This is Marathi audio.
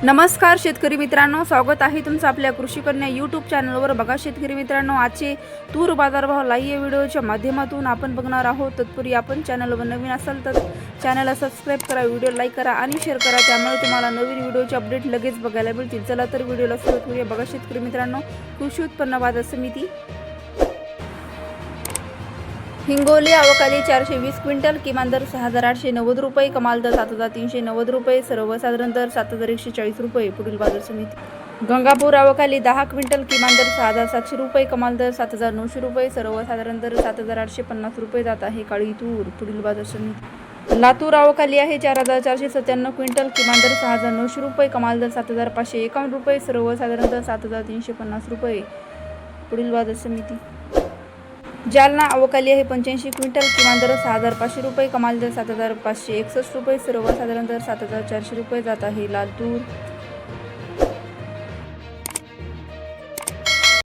नमस्कार शेतकरी मित्रांनो, स्वागत आहे तुमचं आपल्या कृषी कन्या यूट्यूब चॅनलवर। बघा शेतकरी मित्रांनो, आजचे तूर बाजारभाव लाईव्ह व्हिडिओच्या माध्यमातून आपण बघणार आहोत। तत्पूर्वी आपण चॅनलवर नवीन असाल तर चॅनलला सबस्क्राईब करा, व्हिडिओ लाईक करा आणि शेअर करा, त्यामुळे तुम्हाला नवीन व्हिडिओचे अपडेट लगेच बघायला मिळतील। चला तर व्हिडिओला सुरुवात करूया। बघा शेतकरी मित्रांनो, कृषी उत्पन्न बाजार समिती हिंगोली अवकाली 420 क्विंटल, किमान दर 6890 रुपये, कमाल दर 7390 रुपये, सर्वसाधारण दर 7140 रुपये। पुढील बाजार समिती गंगापूर अवकाली 10 क्विंटल, किमान दर 6700 रुपये, कमाल दर 7900 रुपये, सर्वसाधारण दर 7850 रुपये जात आहे काळी तूर। पुढील बाजार समिती लातूर अवकाली आहे 4497 क्विंटल, किमान दर 6900 रुपये, कमाल दर 7551 रुपये, सर्वसाधारण दर 7350 रुपये। पुढील बाजार समिती जालना अवकाली आहे 85 क्विंटल, किमान दर 6500 रुपये, कमाल दर 7561 रुपये, सर्वसाधारण दर 7400 रुपये जात आहे लाल तूर।